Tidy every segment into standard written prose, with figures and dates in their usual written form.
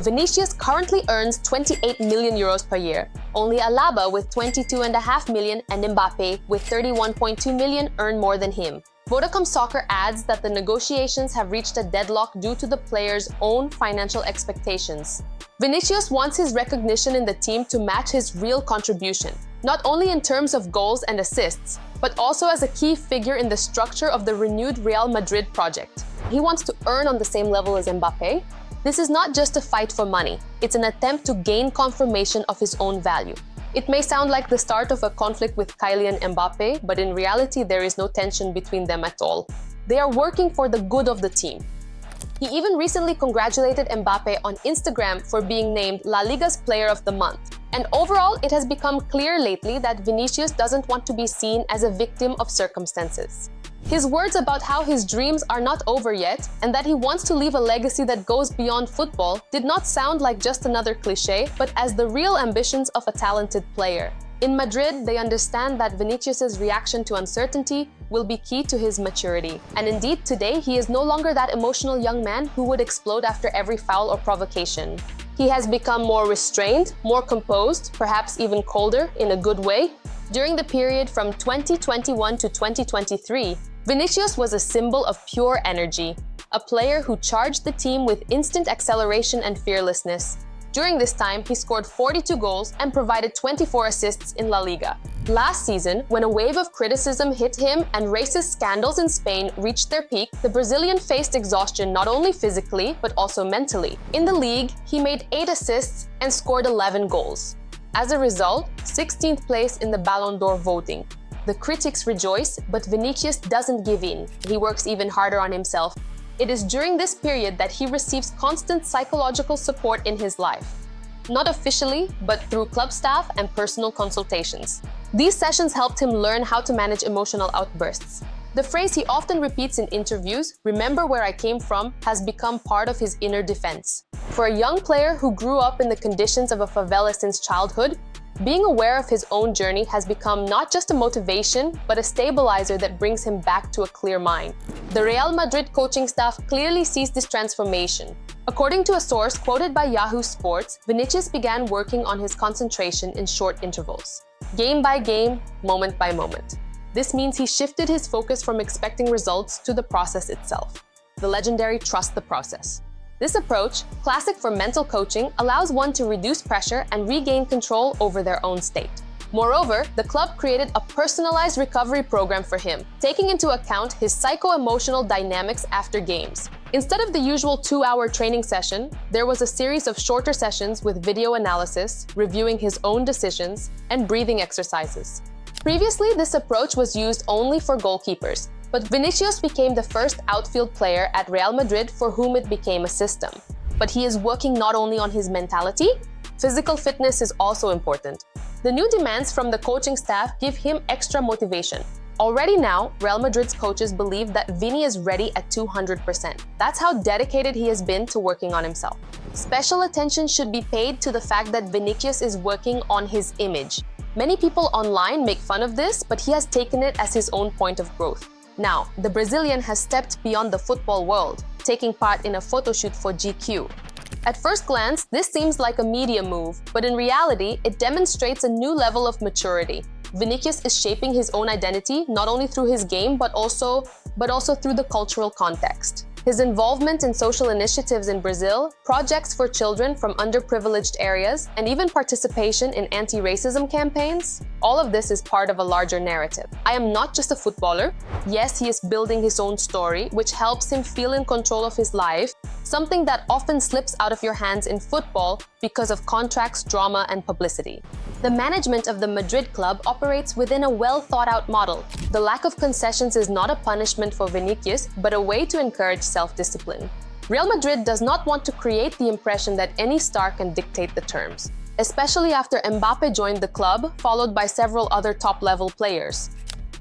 Vinicius currently earns 28 million euros per year. Only Alaba with 22.5 million and Mbappe with 31.2 million earn more than him. Vodacom Soccer adds that the negotiations have reached a deadlock due to the player's own financial expectations. Vinicius wants his recognition in the team to match his real contribution, not only in terms of goals and assists, but also as a key figure in the structure of the renewed Real Madrid project. He wants to earn on the same level as Mbappe. This is not just a fight for money, it's an attempt to gain confirmation of his own value. It may sound like the start of a conflict with Kylian Mbappe, but in reality there is no tension between them at all. They are working for the good of the team. He even recently congratulated Mbappe on Instagram for being named La Liga's Player of the Month. And overall, it has become clear lately that Vinicius doesn't want to be seen as a victim of circumstances. His words about how his dreams are not over yet and that he wants to leave a legacy that goes beyond football did not sound like just another cliché, but as the real ambitions of a talented player. In Madrid, they understand that Vinicius's reaction to uncertainty will be key to his maturity. And indeed, today, he is no longer that emotional young man who would explode after every foul or provocation. He has become more restrained, more composed, perhaps even colder in a good way. During the period from 2021 to 2023, Vinicius was a symbol of pure energy, a player who charged the team with instant acceleration and fearlessness. During this time, he scored 42 goals and provided 24 assists in La Liga. Last season, when a wave of criticism hit him and racist scandals in Spain reached their peak, the Brazilian faced exhaustion not only physically, but also mentally. In the league, he made 8 assists and scored 11 goals. As a result, 16th place in the Ballon d'Or voting. The critics rejoice, but Vinicius doesn't give in. He works even harder on himself. It is during this period that he receives constant psychological support in his life. Not officially, but through club staff and personal consultations. These sessions helped him learn how to manage emotional outbursts. The phrase he often repeats in interviews, "Remember where I came from," has become part of his inner defense. For a young player who grew up in the conditions of a favela since childhood, being aware of his own journey has become not just a motivation, but a stabilizer that brings him back to a clear mind. The Real Madrid coaching staff clearly sees this transformation. According to a source quoted by Yahoo Sports, Vinicius began working on his concentration in short intervals, game by game, moment by moment. This means he shifted his focus from expecting results to the process itself. The legendary "trust the process." This approach, classic for mental coaching, allows one to reduce pressure and regain control over their own state. Moreover, the club created a personalized recovery program for him, taking into account his psycho-emotional dynamics after games. Instead of the usual 2-hour training session, there was a series of shorter sessions with video analysis, reviewing his own decisions, and breathing exercises. Previously, this approach was used only for goalkeepers, but Vinicius became the first outfield player at Real Madrid for whom it became a system. But he is working not only on his mentality, physical fitness is also important. The new demands from the coaching staff give him extra motivation. Already now, Real Madrid's coaches believe that Vini is ready at 200%. That's how dedicated he has been to working on himself. Special attention should be paid to the fact that Vinicius is working on his image. Many people online make fun of this, but he has taken it as his own point of growth. Now, the Brazilian has stepped beyond the football world, taking part in a photo shoot for GQ. At first glance, this seems like a media move, but in reality, it demonstrates a new level of maturity. Vinicius is shaping his own identity not only through his game, but also through the cultural context. His involvement in social initiatives in Brazil, projects for children from underprivileged areas, and even participation in anti-racism campaigns, all of this is part of a larger narrative. I am not just a footballer. Yes, he is building his own story, which helps him feel in control of his life, something that often slips out of your hands in football because of contracts, drama, and publicity. The management of the Madrid club operates within a well-thought-out model. The lack of concessions is not a punishment for Vinicius, but a way to encourage self-discipline. Real Madrid does not want to create the impression that any star can dictate the terms, especially after Mbappe joined the club, followed by several other top-level players.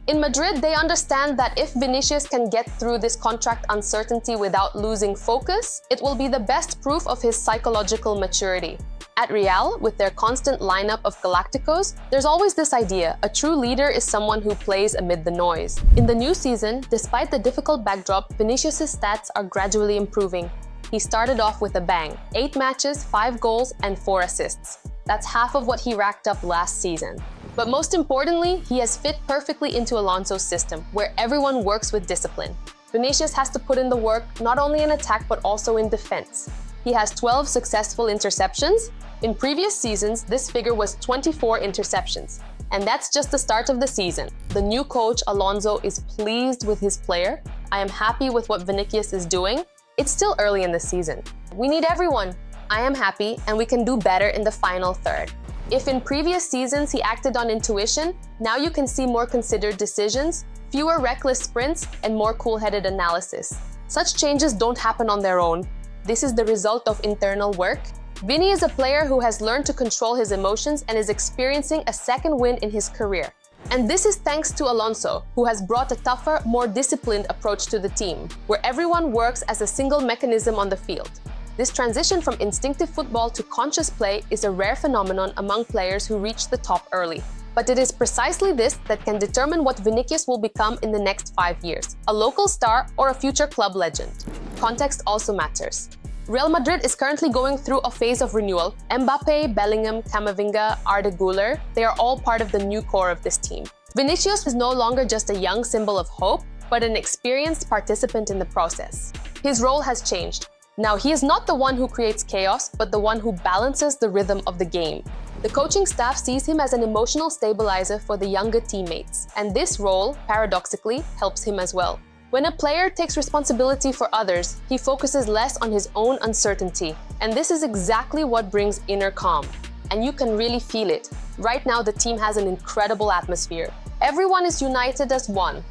In Madrid, they understand that if Vinicius can get through this contract uncertainty without losing focus, it will be the best proof of his psychological maturity. At Real, with their constant lineup of Galacticos, there's always this idea: a true leader is someone who plays amid the noise. In the new season, despite the difficult backdrop, Vinicius' stats are gradually improving. He started off with a bang: 8 matches, 5 goals, and 4 assists. That's half of what he racked up last season. But most importantly, he has fit perfectly into Alonso's system, where everyone works with discipline. Vinicius has to put in the work not only in attack but also in defense. He has 12 successful interceptions. In previous seasons, this figure was 24 interceptions. And that's just the start of the season. The new coach, Alonso, is pleased with his player. I am happy with what Vinicius is doing. It's still early in the season. We need everyone. I am happy, and we can do better in the final third. If in previous seasons he acted on intuition, now you can see more considered decisions, fewer reckless sprints, and more cool-headed analysis. Such changes don't happen on their own. This is the result of internal work. Vini is a player who has learned to control his emotions and is experiencing a second win in his career. And this is thanks to Alonso, who has brought a tougher, more disciplined approach to the team, where everyone works as a single mechanism on the field. This transition from instinctive football to conscious play is a rare phenomenon among players who reach the top early. But it is precisely this that can determine what Vinicius will become in the next 5 years, a local star or a future club legend. Context also matters. Real Madrid is currently going through a phase of renewal. Mbappe, Bellingham, Camavinga, Arda Güler, they are all part of the new core of this team. Vinicius is no longer just a young symbol of hope, but an experienced participant in the process. His role has changed. Now, he is not the one who creates chaos, but the one who balances the rhythm of the game. The coaching staff sees him as an emotional stabilizer for the younger teammates, and this role, paradoxically, helps him as well. When a player takes responsibility for others, he focuses less on his own uncertainty, and this is exactly what brings inner calm. And you can really feel it. Right now, the team has an incredible atmosphere. Everyone is united as one.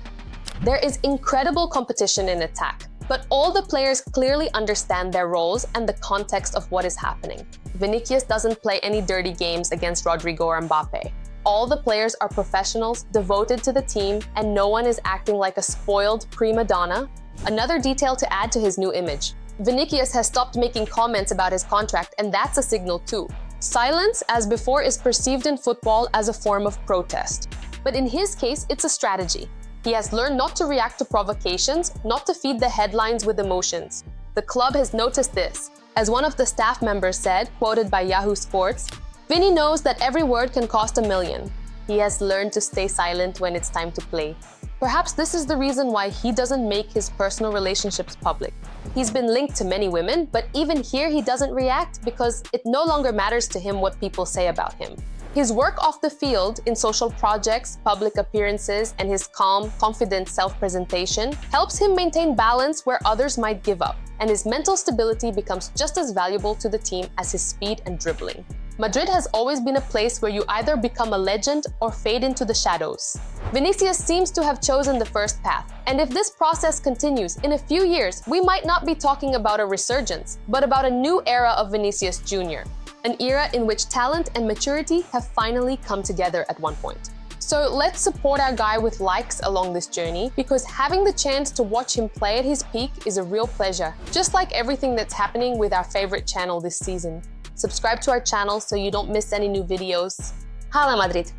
There is incredible competition in attack, but all the players clearly understand their roles and the context of what is happening. Vinicius doesn't play any dirty games against Rodrigo or Mbappe. All the players are professionals, devoted to the team, and no one is acting like a spoiled prima donna. Another detail to add to his new image. Vinicius has stopped making comments about his contract, and that's a signal too. Silence, as before, is perceived in football as a form of protest. But in his case, it's a strategy. He has learned not to react to provocations, not to feed the headlines with emotions. The club has noticed this. As one of the staff members said, quoted by Yahoo Sports, Vini knows that every word can cost $1 million. He has learned to stay silent when it's time to play. Perhaps this is the reason why he doesn't make his personal relationships public. He's been linked to many women, but even here he doesn't react because it no longer matters to him what people say about him. His work off the field, in social projects, public appearances, and his calm, confident self-presentation helps him maintain balance where others might give up, and his mental stability becomes just as valuable to the team as his speed and dribbling. Madrid has always been a place where you either become a legend or fade into the shadows. Vinicius seems to have chosen the first path, and if this process continues, in a few years, we might not be talking about a resurgence, but about a new era of Vinicius Jr., an era in which talent and maturity have finally come together at one point. So let's support our guy with likes along this journey, because having the chance to watch him play at his peak is a real pleasure, just like everything that's happening with our favorite channel this season. Subscribe to our channel so you don't miss any new videos. Hala Madrid!